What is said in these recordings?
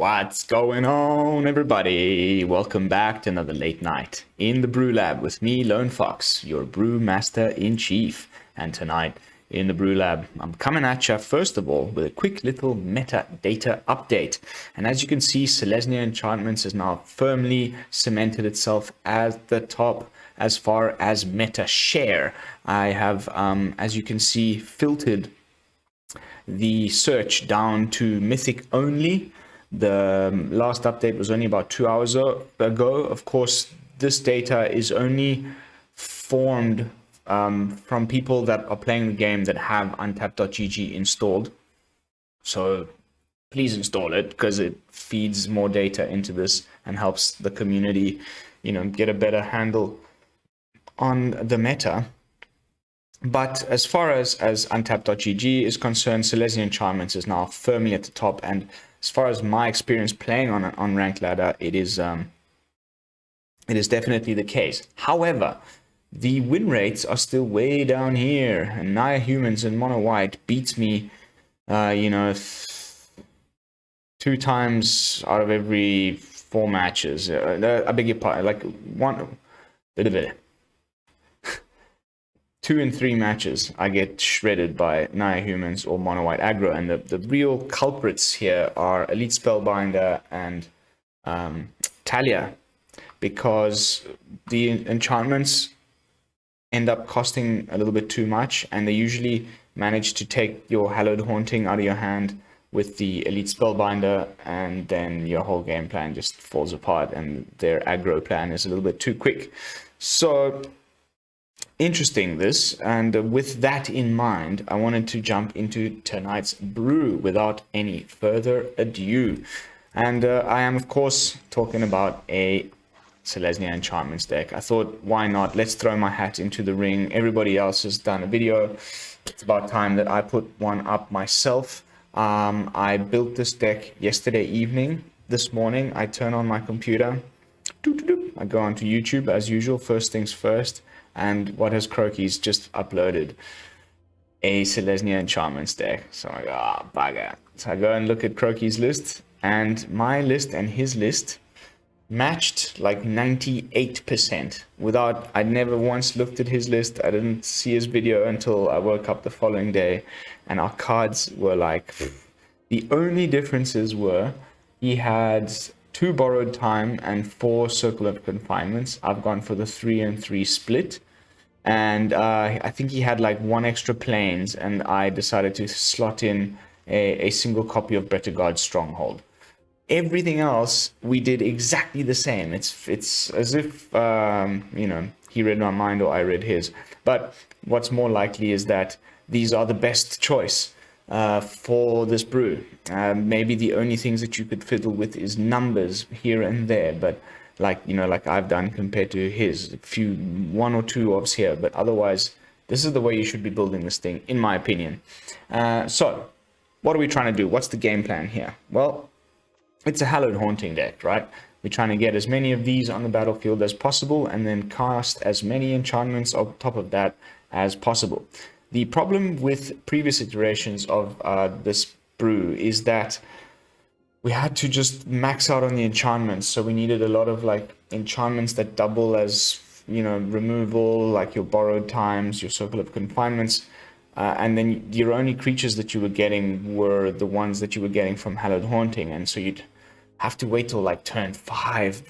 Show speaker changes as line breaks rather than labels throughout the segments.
What's going on, everybody? Welcome back to another late night in the BrewLab with me, Lone Fox, your brew master in chief. And tonight in the BrewLab, I'm coming at you first of all with a quick little metadata update. And as you can see, Selesnya Enchantments has now firmly cemented itself at the top as far as meta share. I have, as you can see, filtered the search down to mythic only. The last update was only about 2 hours ago. Of course, this data is only formed from people that are playing the game that have untapped.gg installed. So please install it because it feeds more data into this and helps the community, get a better handle on the meta. But as far as untapped.gg is concerned, Selesnya Enchantments is now firmly at the top. And as far as my experience playing on Ranked Ladder, it is definitely the case. However, the win rates are still way down here. And Naya Humans in Mono White beats me, 2 times out of every 4 matches. I beg your pardon, like 2 in 3 matches, I get shredded by Naya Humans or Mono White aggro, and the real culprits here are Elite Spellbinder and Talia, because the enchantments end up costing a little bit too much, and they usually manage to take your Hallowed Haunting out of your hand with the Elite Spellbinder, and then your whole game plan just falls apart, and their aggro plan is a little bit too quick. So interesting this, and with that in mind, I wanted to jump into tonight's brew without any further ado. And I am of course talking about a Selesnya Enchantments deck. I thought, why not? Let's throw my hat into the ring. Everybody else has done a video. It's about time that I put one up myself. I built this deck yesterday evening. This morning I turn on my computer, I go onto YouTube as usual, first things first. And what has Croaky's just uploaded? A Selesnya Enchantments deck. So I'm like, bugger. So I go and look at Croaky's list, and my list and his list matched like 98%. I'd never once looked at his list. I didn't see his video until I woke up the following day, and our cards were like, the only differences were he had 2 borrowed time and 4 Circle of Confinements. I've gone for the 3 and 3 split. And I think he had like 1 extra planes, and I decided to slot in a single copy of Bretagard Stronghold. Everything else, we did exactly the same. It's as if, he read my mind or I read his. But what's more likely is that these are the best choice for this brew. Maybe the only things that you could fiddle with is numbers here and there, but like I've done compared to his, 1 or 2 orbs here, but otherwise this is the way you should be building this thing, in my opinion. So what are we trying to do? What's the game plan here? Well, it's a Hallowed Haunting deck, right? We're trying to get as many of these on the battlefield as possible, and then cast as many enchantments on top of that as possible. The problem with previous iterations of this brew is that we had to just max out on the enchantments. So we needed a lot of like enchantments that double as, removal, like your borrowed times, your Circle of Confinements. And then your only creatures that you were getting were the ones that you were getting from Hallowed Haunting. And so you'd have to wait till like turn 5,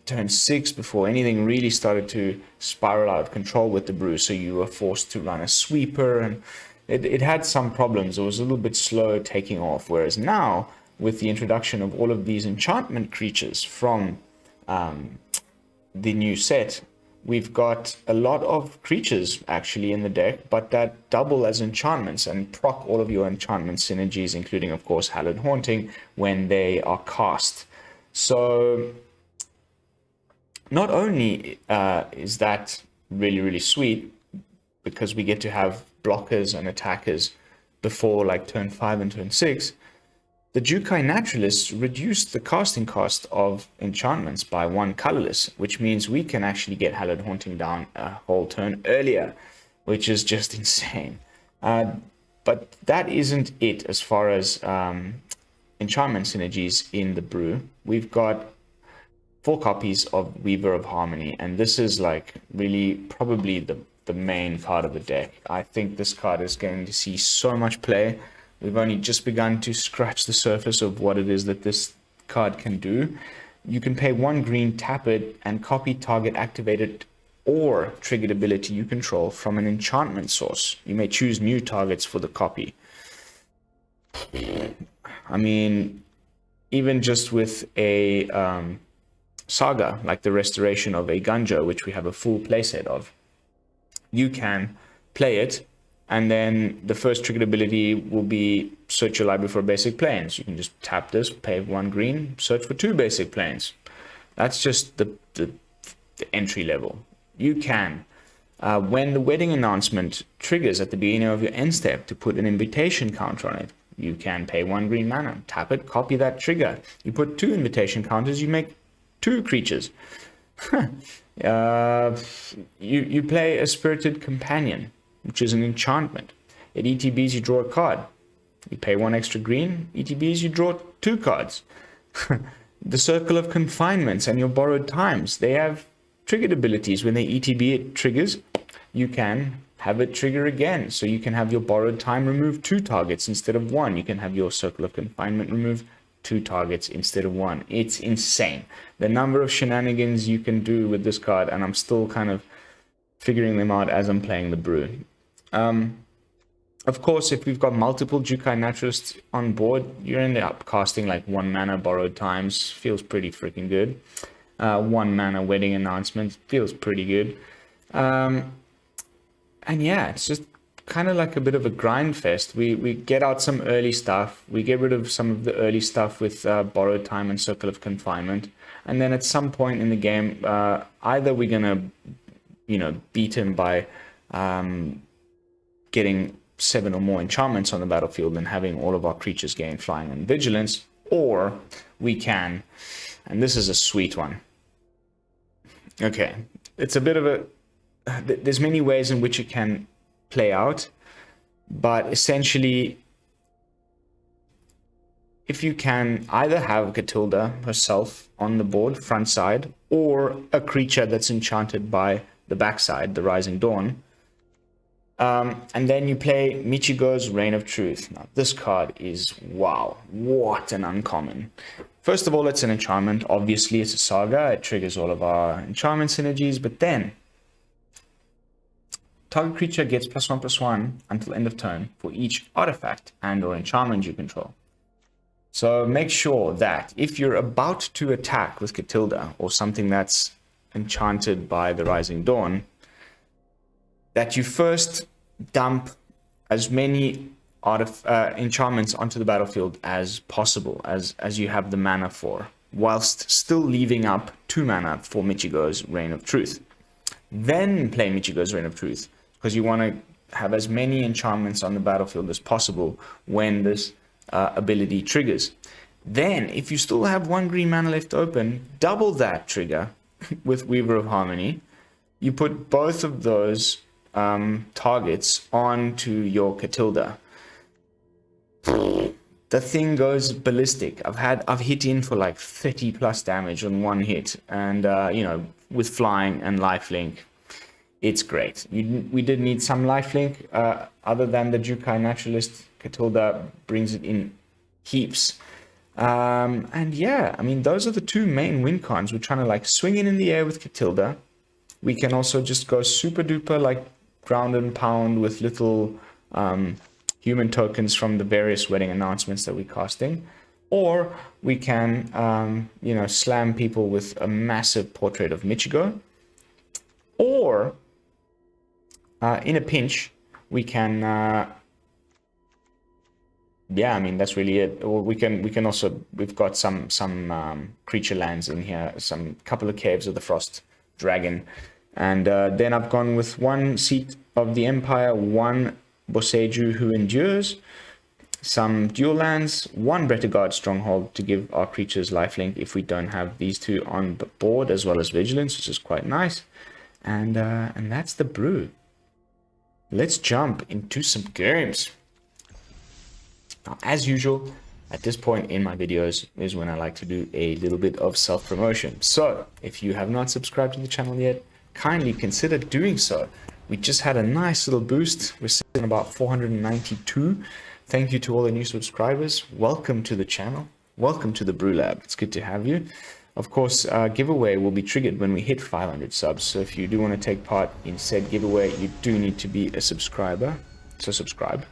turn 6 before anything really started to spiral out of control with the brew. So you were forced to run a sweeper, and it had some problems. It was a little bit slow taking off. Whereas now, with the introduction of all of these enchantment creatures from the new set, we've got a lot of creatures actually in the deck, but that double as enchantments and proc all of your enchantment synergies, including of course Hallowed Haunting when they are cast. So not only is that really, really sweet, because we get to have blockers and attackers before like turn 5 and turn 6, the Jukai Naturalist reduced the casting cost of enchantments by 1 colorless, which means we can actually get Hallowed Haunting down a whole turn earlier, which is just insane. But that isn't it as far as enchantment synergies in the brew. We've got 4 copies of Weaver of Harmony, and this is like really probably the main card of the deck. I think this card is going to see so much play. We've only just begun to scratch the surface of what it is that this card can do. You can pay 1 green, tap it, and copy target activated or triggered ability you control from an enchantment source. You may choose new targets for the copy. I mean, even just with a saga like the Restoration of Eiganjo, which we have a full playset of, you can play it, and then the first triggered ability will be search your library for basic planes. You can just tap this, pay 1 green, search for 2 basic planes. That's just the entry level. You can, when the wedding announcement triggers at the beginning of your end step, to put an invitation counter on it. You can pay 1 green mana, tap it, copy that trigger. You put 2 invitation counters, you make 2 creatures. You play a Spirited Companion, which is an enchantment. At ETBs, you draw a card. You pay 1 extra green. ETBs, you draw 2 cards. The Circle of Confinements and your Borrowed Times, they have triggered abilities. When they ETB, it triggers. You can have it trigger again. So you can have your Borrowed Time remove 2 targets instead of 1. You can have your Circle of Confinement remove 2 targets instead of 1. It's insane. The number of shenanigans you can do with this card, and I'm still kind of figuring them out as I'm playing the brew. Of course, if we've got multiple Jukai Naturalists on board, you're ending up casting like 1 mana Borrowed Times. Feels pretty freaking good. 1 mana Wedding Announcement. Feels pretty good. And yeah, it's just kind of like a bit of a grind fest. We get out some early stuff. We get rid of some of the early stuff with Borrowed Time and Circle of Confinement. And then at some point in the game, either we're going to, beat him by getting 7 or more enchantments on the battlefield and having all of our creatures gain flying and vigilance, or we can, and this is a sweet one. Okay, it's a bit of a, there's many ways in which it can play out, but essentially, if you can either have Katilda herself on the board, front side, or a creature that's enchanted by the backside, the Rising Dawn, and then you play Michiko's Reign of Truth. Now, this card is, wow, what an uncommon. First of all, it's an enchantment. Obviously, it's a saga. It triggers all of our enchantment synergies, but then target creature gets +1/+1 until end of turn for each artifact and or enchantment you control. So make sure that if you're about to attack with Katilda or something that's enchanted by the Rising Dawn, that you first dump as many enchantments onto the battlefield as possible, as you have the mana for, whilst still leaving up 2 mana for Michiko's Reign of Truth. Then play Michiko's Reign of Truth, because you want to have as many enchantments on the battlefield as possible when this ability triggers. Then, if you still have 1 green mana left open, double that trigger with Weaver of Harmony. You put both of those targets onto your Katilda. The thing goes ballistic. I've hit in for like 30 plus damage on 1 hit, and with flying and lifelink, it's great. We did need some lifelink. Other than the Jukai Naturalist, Katilda brings it in heaps. And yeah, I mean, those are the 2 main win cons. We're trying to like swing it in the air with Katilda. We can also just go super duper like ground and pound with little human tokens from the various wedding announcements that we're casting. Or we can, slam people with a massive portrait of Michiko. Or, in a pinch, we can, that's really it. Or we can also, we've got some creature lands in here, some couple of Caves of the Frost Dragon. And then I've gone with 1 Seat of the Empire, 1 Boseiju Who Endures, some dual lands, 1 Bretagard Stronghold to give our creatures lifelink if we don't have these 2 on the board, as well as Vigilance, which is quite nice. And that's the brew. Let's jump into some games. Now, as usual, at this point in my videos is when I like to do a little bit of self-promotion. So if you have not subscribed to the channel yet, kindly consider doing so. We just had a nice little boost. We're sitting about 492. Thank you to all the new subscribers. Welcome to the channel. Welcome to the BrewLab. It's good to have you. Of course, giveaway will be triggered when we hit 500 subs. So if you do want to take part in said giveaway, you do need to be a subscriber. So subscribe.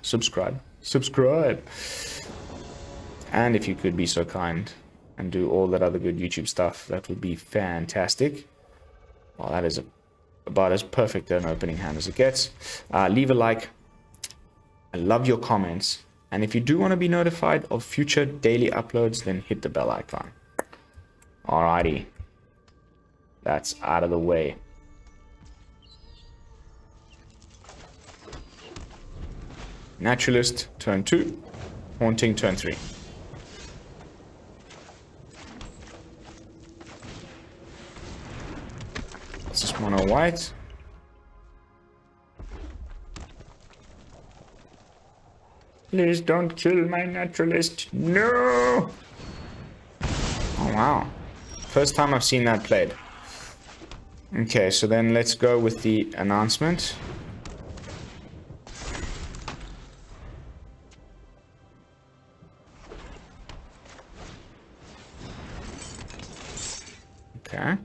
And if you could be so kind and do all that other good YouTube stuff, that would be fantastic. Well, that is about as perfect an opening hand as it gets. Leave a like. I love your comments. And if you do want to be notified of future daily uploads, then hit the bell icon. Alrighty. That's out of the way. Naturalist, turn 2. Haunting, turn 3. This is mono white. Please don't kill my naturalist. No! Oh, wow. First time I've seen that played. Okay, so then let's go with the announcement. Okay.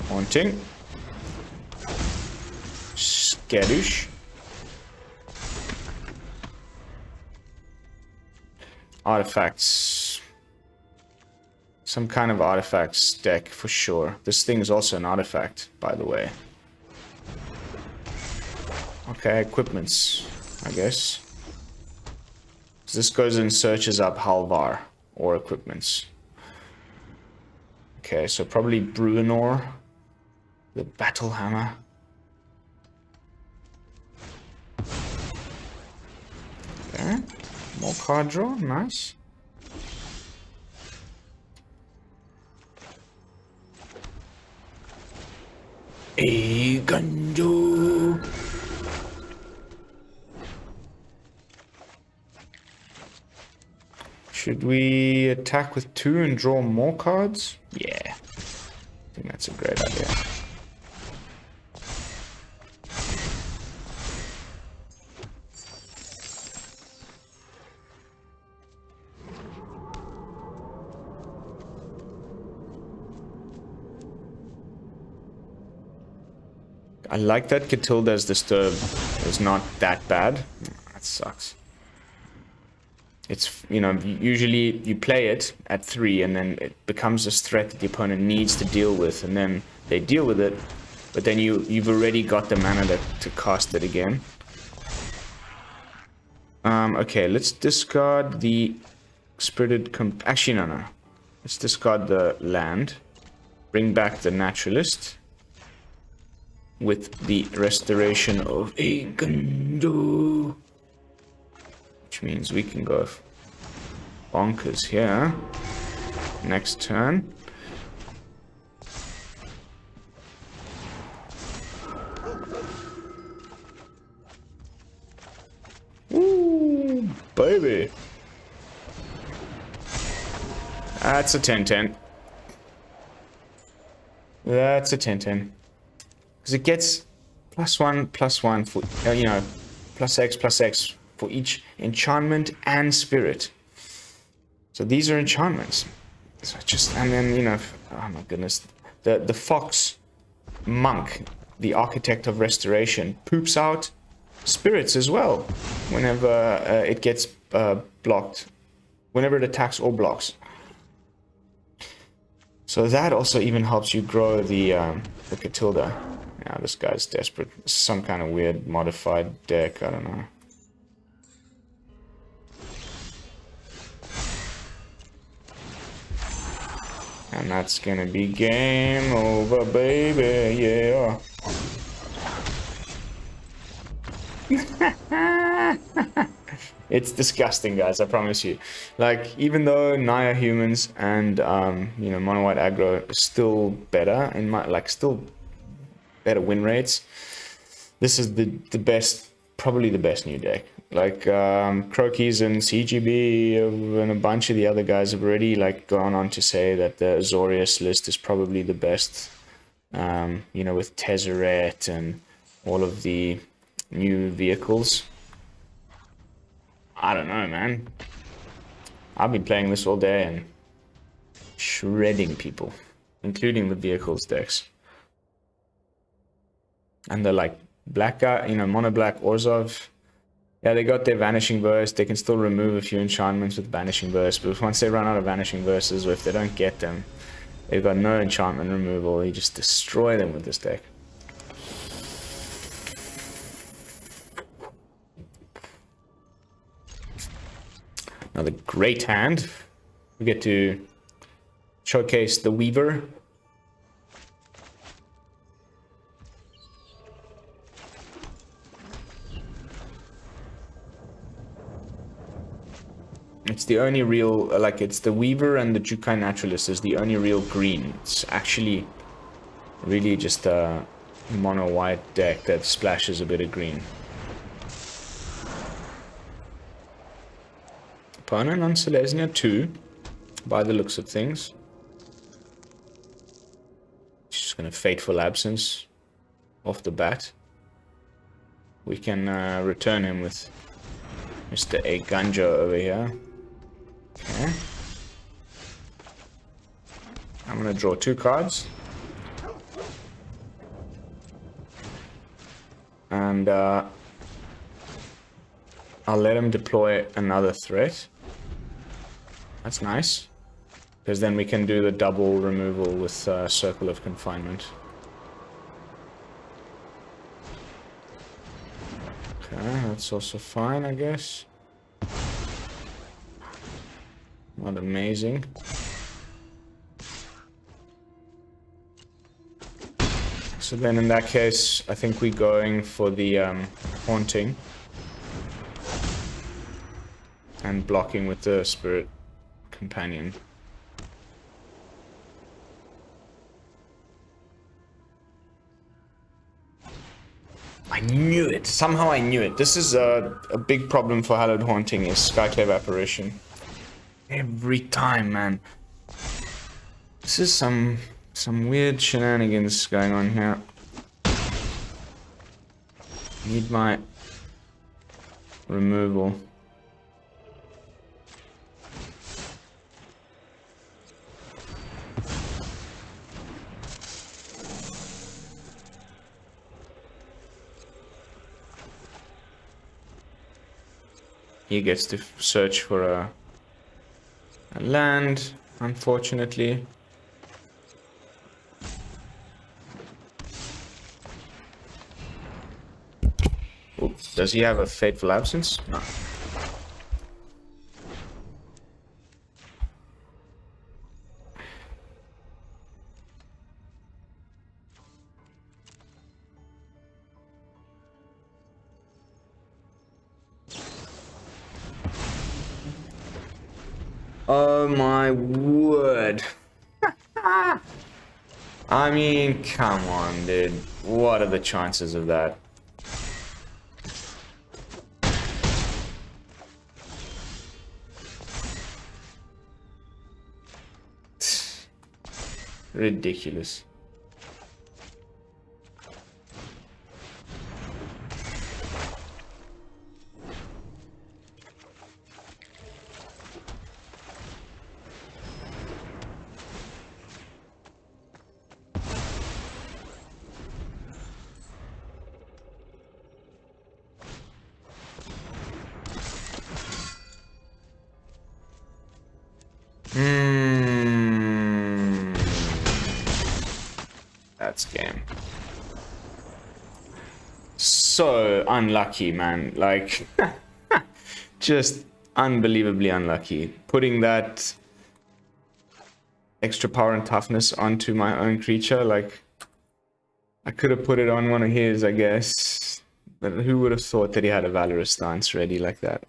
Haunting. Skadoosh. Artifacts. Some kind of artifacts deck for sure. This thing is also an artifact, by the way. Okay, equipments, I guess. So this goes and searches up Halvar or equipments. Okay, so probably Bruenor, the Battle Hammer. Okay, more card draw, nice. Eiganjo. Should we attack with 2 and draw more cards? Yeah, I think that's a great idea. I like that Katilda's Disturb is not that bad. That sucks. It's, you know, usually you play it at 3 and then it becomes this threat that the opponent needs to deal with, and then they deal with it, but then you've already got the mana to cast it again. Okay, let's discard the Spirited Actually, no. Let's discard the land. Bring back the Naturalist. With the Restoration of Eiganjo. Which means we can go bonkers here. Next turn. Ooh, baby. That's a 10-10. That's a 10-10. Because it gets +1/+1 for, you know, +X/+X for each enchantment and spirit. So these are enchantments. So just, and then, you know, oh my goodness, the fox monk, the architect of restoration, poops out spirits as well whenever it gets blocked, whenever it attacks or blocks. So that also even helps you grow the Katilda. Yeah, this guy's desperate. Some kind of weird modified deck, I don't know. And that's gonna be game over, baby, yeah. It's disgusting, guys, I promise you. Like, even though Naya humans and, you know, mono white aggro is still better, in my, like, still better win rates, this is the best, probably the best new deck. Like Crokies and CGB and a bunch of the other guys have already like gone on to say that the Azorius list is probably the best. You know, with Tezzeret and all of the new vehicles. I don't know, man. I've been playing this all day and shredding people, including the vehicles decks. And the like black guy, you know, mono black Orzhov. Yeah, they got their Vanishing Burst. They can still remove a few enchantments with Vanishing Burst, but once they run out of Vanishing Bursts, or if they don't get them, they've got no enchantment removal. You just destroy them with this deck. Another great hand. We get to showcase the Weaver. It's the only real, like, it's the Weaver and the Jukai Naturalist is the only real green. It's actually really just a mono white deck that splashes a bit of green. Opponent on Selesnya 2, by the looks of things. Just gonna Fateful Absence off the bat. We can return him with Mr. Eiganjo over here. Okay. I'm gonna draw 2 cards. And I'll let him deploy another threat. That's nice. Because then we can do the double removal with Circle of Confinement. Okay, that's also fine, I guess. Not amazing. So then in that case, I think we're going for the Haunting. And blocking with the Spirit Companion. I knew it! Somehow I knew it. This is a big problem for Hallowed Haunting is Skyclave Apparition. Every time, man. This is some weird shenanigans going on here. Need my removal. He gets to search for a land, unfortunately. Oops. Does he have a Fateful Absence? No. Oh my word. I mean, come on, dude. What are the chances of that? Ridiculous. That's game. So unlucky, man. Like, just unbelievably unlucky. Putting that extra power and toughness onto my own creature, like, I could have put it on one of his, I guess. But who would have thought that he had a Valorous Stance ready like that?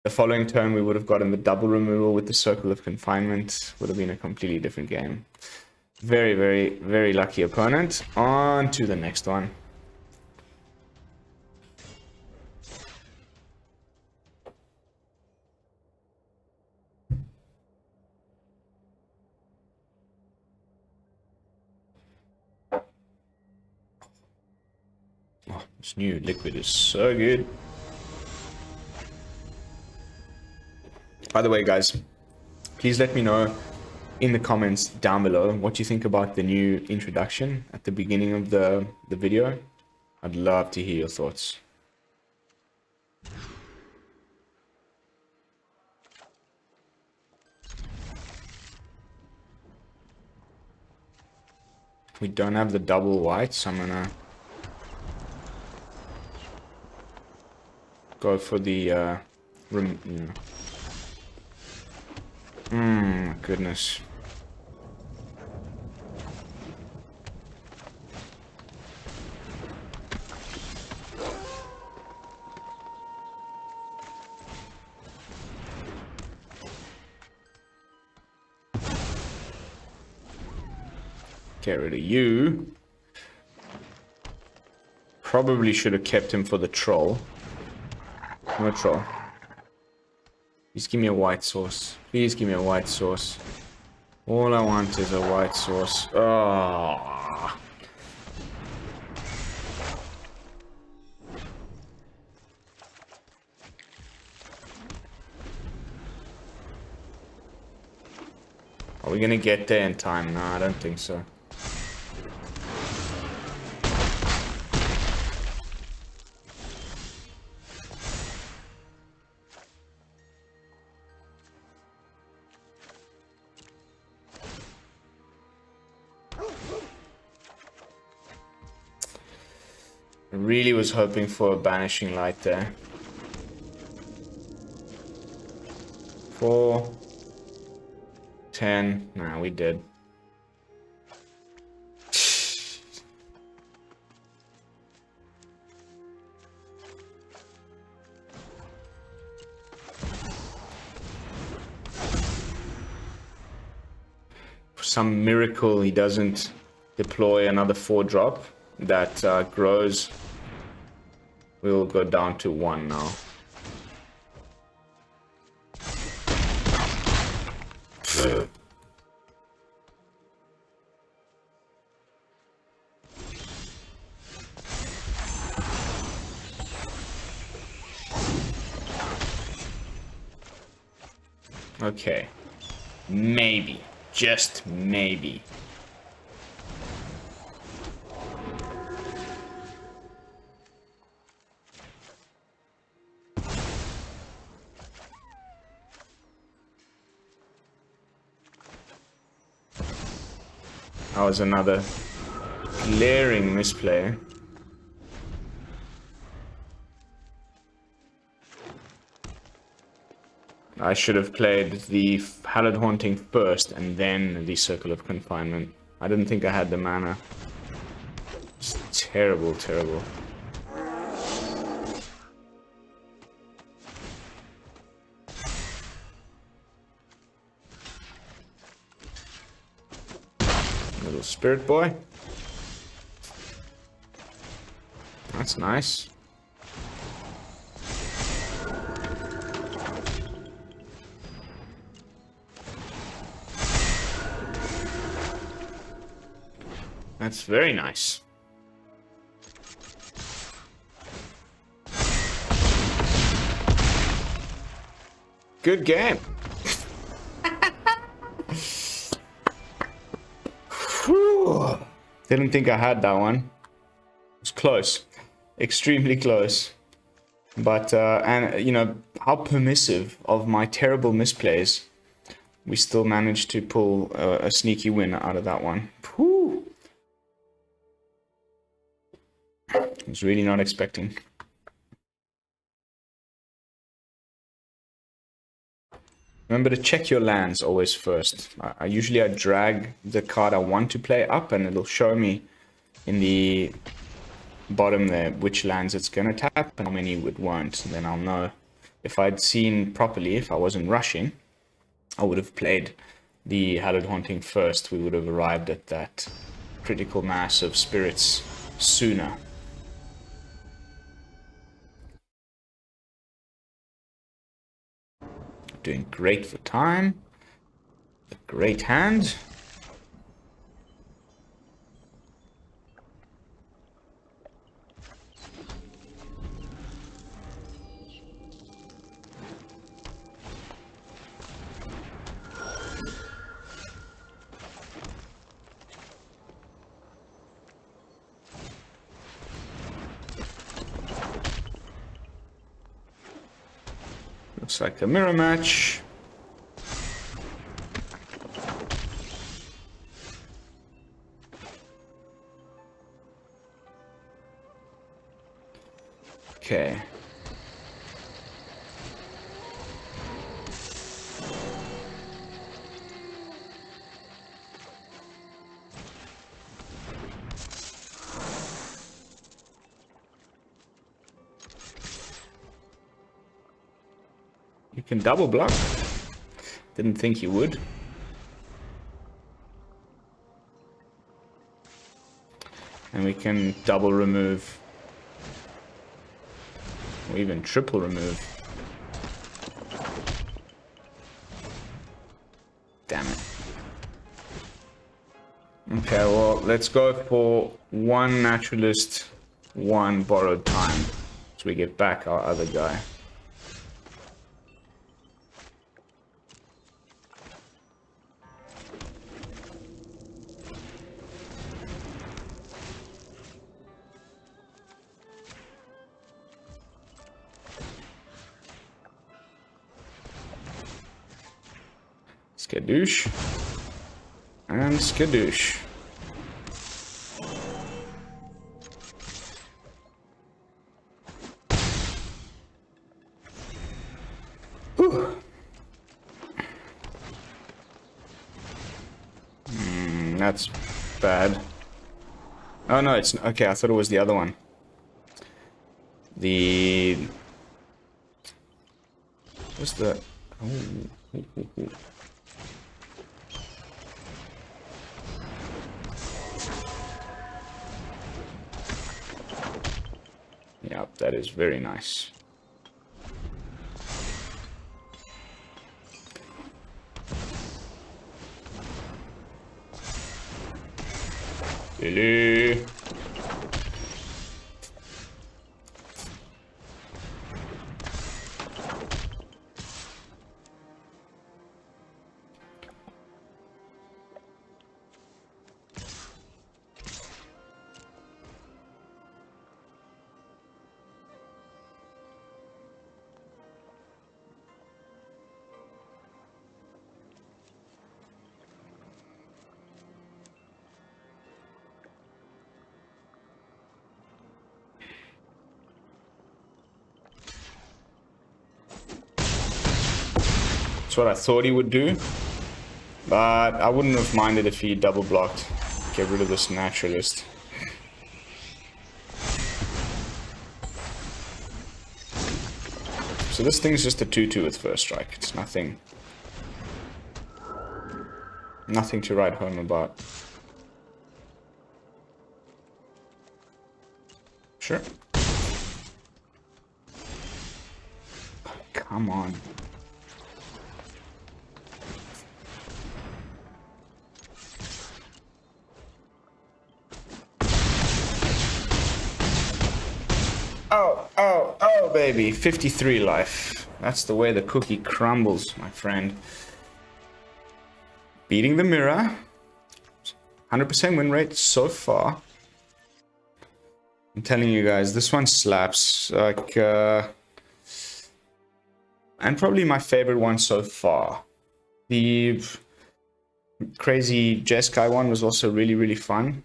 The following turn, we would have gotten the double removal with the Circle of Confinement. Would have been a completely different game. Very, very, very lucky opponent. On to the next one. Oh, this new liquid is so good. By the way, guys, please let me know in the comments down below what you think about the new introduction at the beginning of the video. I'd love to hear your thoughts. We don't have the double white, so I'm gonna go for the my goodness. Get rid of you. Probably should have kept him for the troll. No troll. Please give me a white sauce. Please give me a white sauce. All I want is a white sauce. Oh. Are we gonna get there in time? No, I don't think so. I really was hoping for a banishing light there. 4, 10. Nah, we did. For some miracle, he doesn't deploy another 4-drop that grows. We'll go down to 1 now. Okay. Maybe. Just maybe. That was another glaring misplay. I should have played the Hallowed Haunting first and then the Circle of Confinement. I didn't think I had the mana. It's terrible, terrible. Little spirit boy. That's nice. That's very nice. Good game. Didn't think I had that one. It was close. Extremely close. But, and, you know, how permissive of my terrible misplays. We still managed to pull a sneaky win out of that one. Whew. I was really not expecting. Remember to check your lands always first. Usually I drag the card I want to play up and it'll show me in the bottom there which lands it's going to tap and how many it won't. And then I'll know. If I'd seen properly, if I wasn't rushing, I would have played the Hallowed Haunting first. We would have arrived at that critical mass of spirits sooner. Doing great for time. A great hand. Looks like a mirror match. Okay. You can double block. Didn't think you would. And we can double remove. Or even triple remove. Damn it. Okay, well, let's go for one naturalist, one borrowed time. So we get back our other guy. Skadoosh. And skadoosh. Whew. That's bad. Oh no, it's okay. I thought it was the other one. What's the? Oh. Yep, that is very nice. Lily. That's what I thought he would do, but I wouldn't have minded if he double blocked. Get rid of this naturalist. So this thing's just a 2/2 with first strike. It's nothing to write home about. Sure. Come on. Oh, baby. 53 life. That's the way the cookie crumbles, my friend. Beating the mirror. 100% win rate so far. I'm telling you guys, this one slaps. Like, and probably my favorite one so far. The crazy Jeskai one was also really, really fun.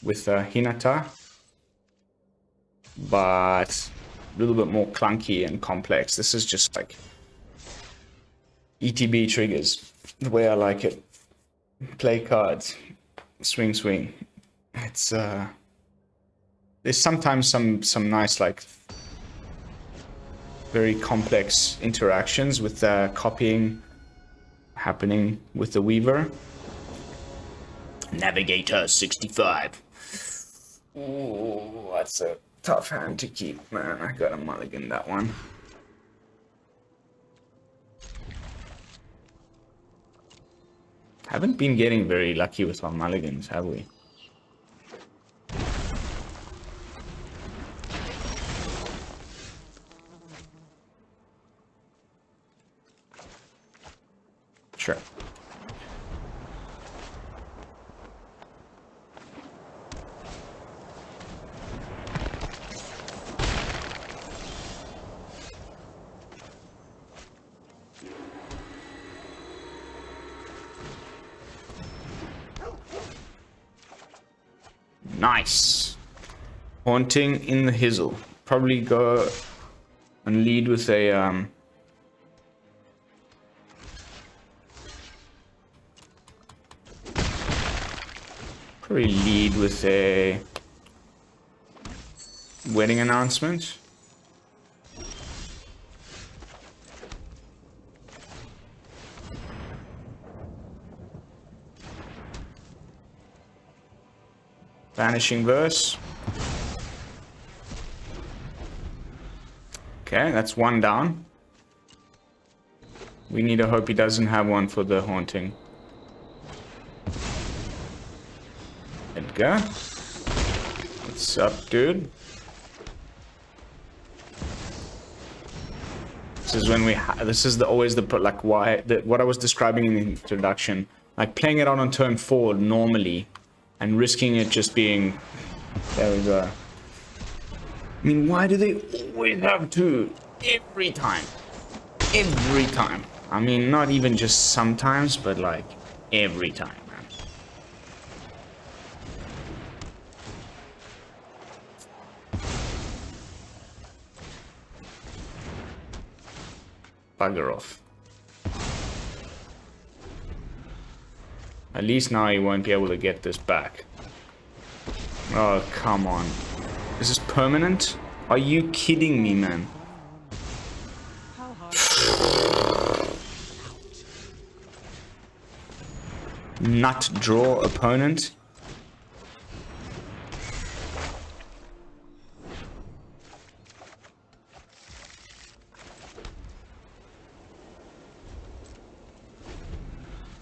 With Hinata. But a little bit more clunky and complex. This is just like ETB triggers, the way I like it. Play cards, swing, swing. It's there's sometimes some nice, like, very complex interactions with copying happening with the Weaver. Navigator 65. Ooh, that's a tough hand to keep, man. I gotta mulligan that one. Haven't been getting very lucky with our mulligans, have we? Sure. Nice. Haunting in the hizzle. Probably go and lead with a wedding announcement. Vanishing Verse. Okay, that's one down. We need to hope he doesn't have one for the Haunting. Edgar. What's up, dude? This is when this is always the like what I was describing in the introduction, like playing it out on turn 4 normally and risking it just being, there we go. I mean, why do they always have to? Every time. Every time. I mean, not even just sometimes, but like every time, man. Bugger off. At least now he won't be able to get this back. Oh, come on. Is this permanent? Are you kidding me, man? Nut draw opponent.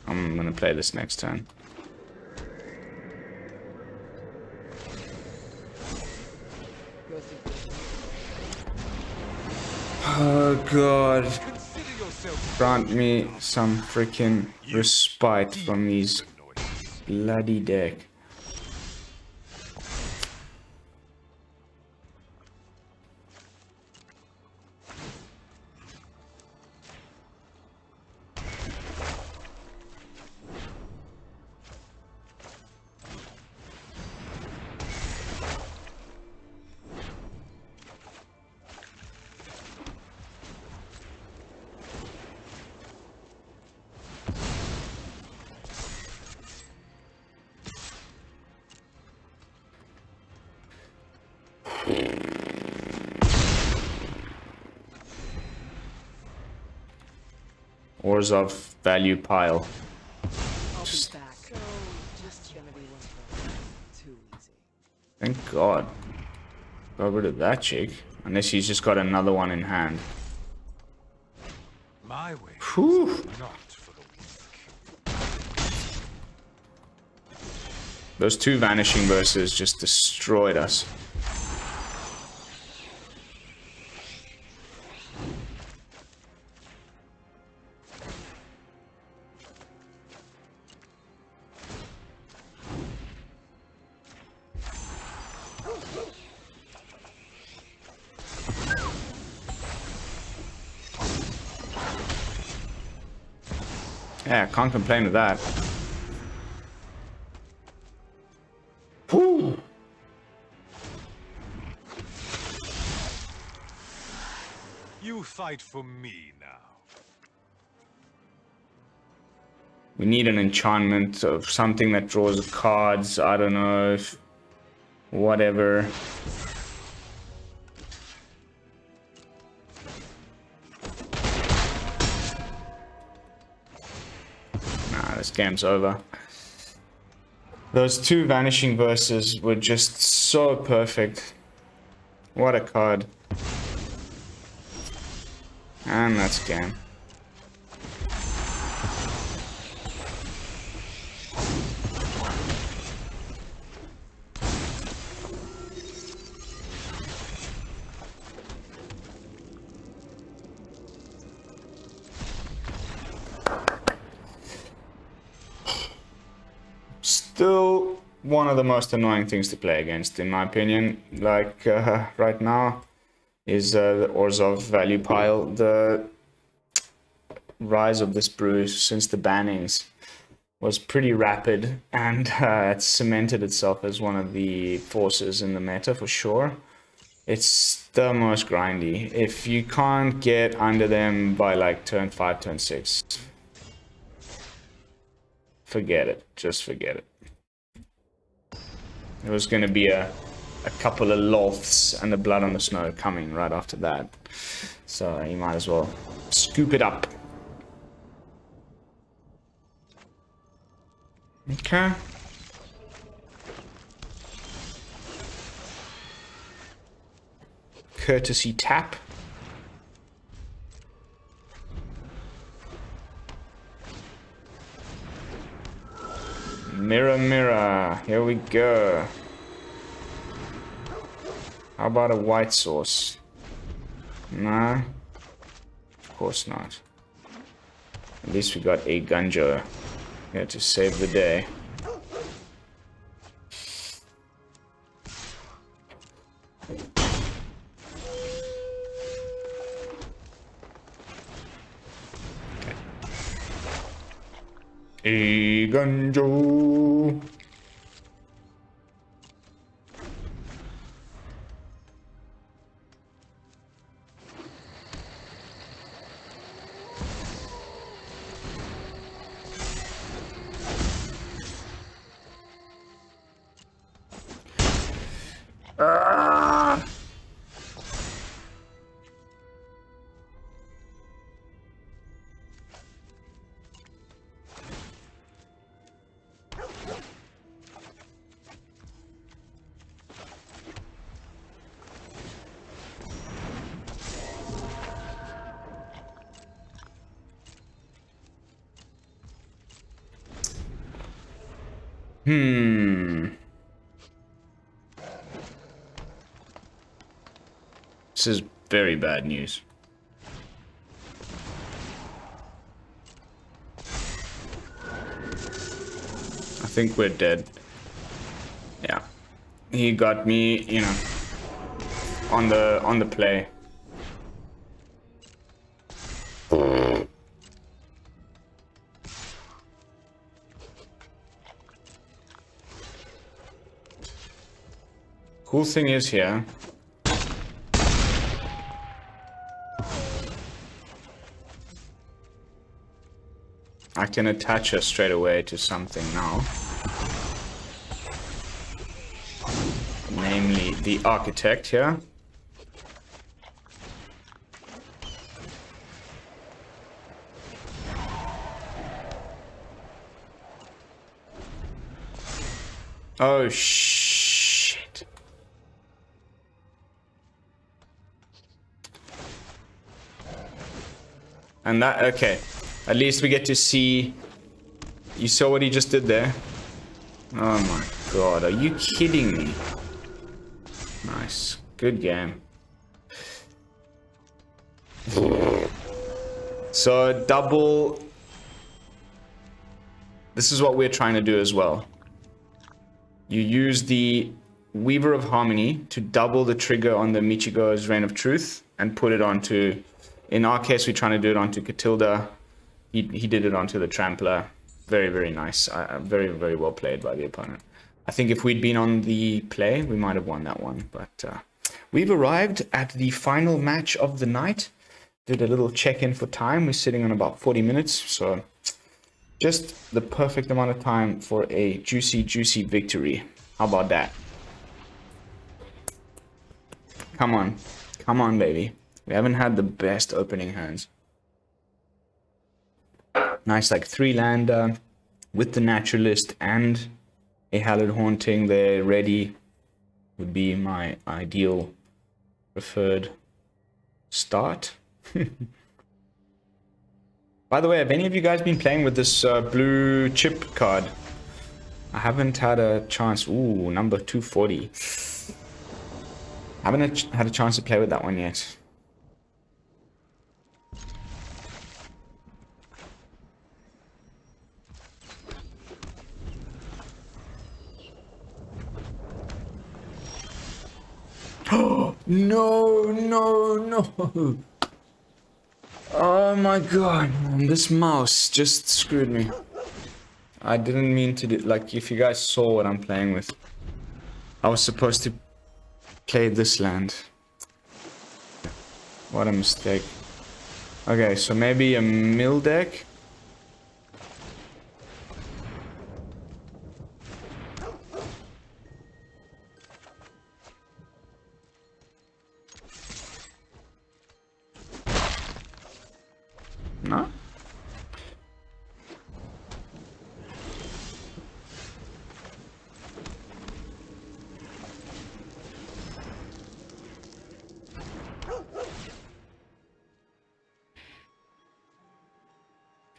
I'm gonna play this next turn. Oh god. Grant me some freaking respite from these bloody deck. Ores of value pile. Thank God. Got rid of that chick. Unless he's just got another one in hand.
My way.
Whew.
Not for the weak.
Those two Vanishing Verses just destroyed us. Yeah, can't complain with that. Whew.
You fight for me now.
We need an enchantment of something that draws cards. I don't know if... whatever. Nah, this game's over. Those two Vanishing Verses were just so perfect. What a card. And that's game. Still one of the most annoying things to play against, in my opinion. Like, right now, is the Orzhov value pile. The rise of this brew since the bannings was pretty rapid, and it cemented itself as one of the forces in the meta for sure. It's the most grindy. If you can't get under them by like turn 5, turn 6, forget it. Just forget it. It was going to be a couple of loths and the blood on the snow coming right after that. So you might as well scoop it up. Okay. Courtesy tap. Mirror, mirror. Here we go. How about a white sauce? No. Of course not. At least we got Eiganjo here to save the day. Eiganjo. This is very bad news. I think we're dead. Yeah. He got me, you know, on the play. Cool thing is here, I can attach her straight away to something now. Namely the architect here. Oh shit. And that, okay. At least we get to see. You saw what he just did there? Oh my god, are you kidding me? Nice. Good game. So double. This is what we're trying to do as well. You use the Weaver of Harmony to double the trigger on the Michiko's Reign of Truth and put it onto, in our case we're trying to do it onto Katilda. He did it onto the Trampler. Very, very nice. Very, very well played by the opponent. I think if we'd been on the play, we might have won that one. But we've arrived at the final match of the night. Did a little check-in for time. We're sitting on about 40 minutes. So just the perfect amount of time for a juicy, juicy victory. How about that? Come on. Come on, baby. We haven't had the best opening hands. Nice, like 3-lander with the Naturalist and a Hallowed Haunting there ready would be my ideal preferred start. By the way, have any of you guys been playing with this blue chip card? I haven't had a chance. Ooh, number 240. Haven't had a chance to play with that one yet. Oh, no, no, no. Oh my god, man, this mouse just screwed me. I didn't mean to do, like, if you guys saw what I'm playing with, I was supposed to play this land. What a mistake. Okay, so maybe a mill deck. No?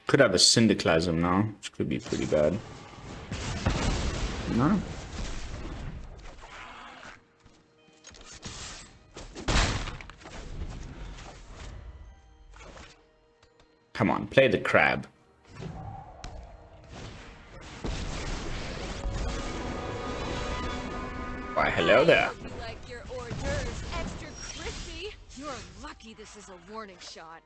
Could have a Syndiclasm now, which could be pretty bad. No? Come on, play the crab. Why, hello there.
You like your hors d'oeuvres extra crispy? You're lucky this is a warning shot.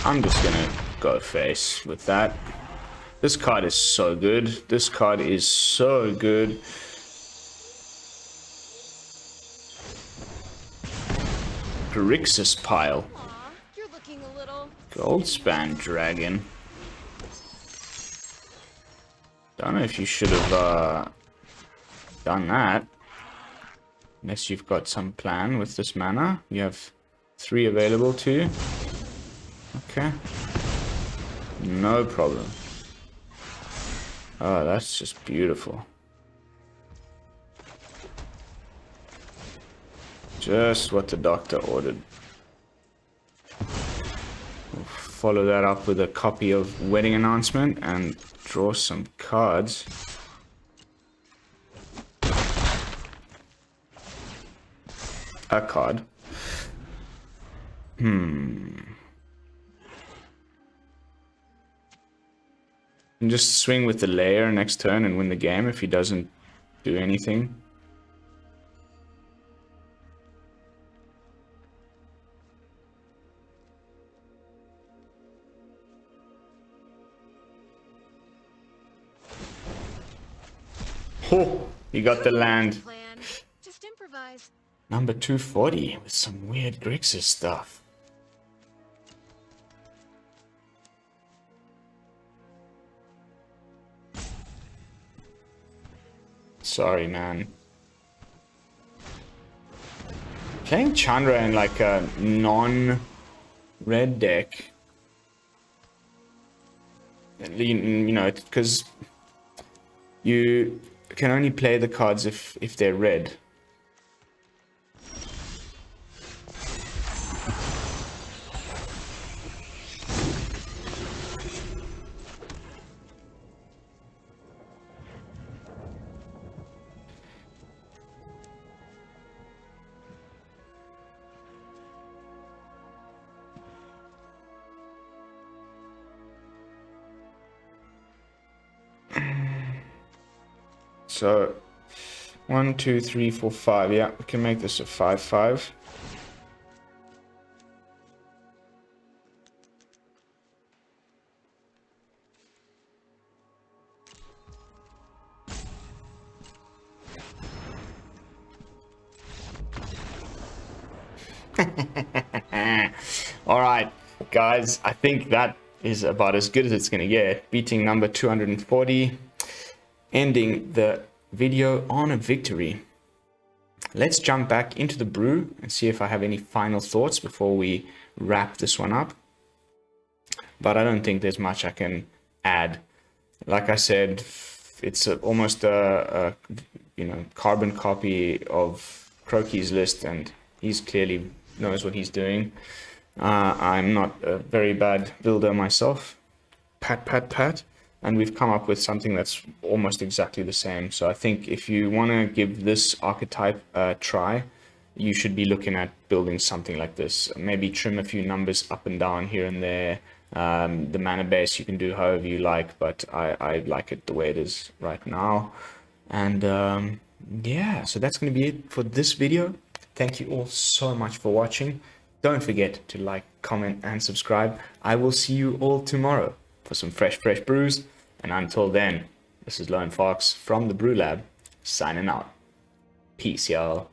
I'm just gonna go face with that. This card is so good. This card is so good. Grixis Pile.
Aw, you're looking a little...
Goldspan Dragon. Don't know if you should have done that. Unless you've got some plan with this mana. You have 3 available to you. Okay. No problem. Oh, that's just beautiful. Just what the doctor ordered. We'll follow that up with a copy of Wedding Announcement and draw some cards. A card. And just swing with the Lair next turn and win the game if he doesn't do anything. Oh, he got the land.
Plan. Just improvise.
Number 240 with some weird Grixis stuff. Sorry, man. Playing Chandra in like a non-red deck. You know, because you can only play the cards if they're red. So, 1, 2, 3, 4, 5. Yeah, we can make this a 5/5. All right, guys. I think that is about as good as it's gonna get. Beating number 240. Ending the video on a victory. Let's jump back into the brew and see if I have any final thoughts before we wrap this one up. But I don't think there's much I can add. Like I said, it's almost a carbon copy of Croaky's list, and he's clearly knows what he's doing. I'm not a very bad builder myself. Pat. And we've come up with something that's almost exactly the same. So I think if you want to give this archetype a try, you should be looking at building something like this. Maybe trim a few numbers up and down here and there. The mana base you can do however you like, but I like it the way it is right now. And yeah, so that's going to be it for this video. Thank you all so much for watching. Don't forget to like, comment, and subscribe. I will see you all tomorrow for some fresh brews. And until then, this is Lone Fox from the BrewLab, signing out. Peace, y'all.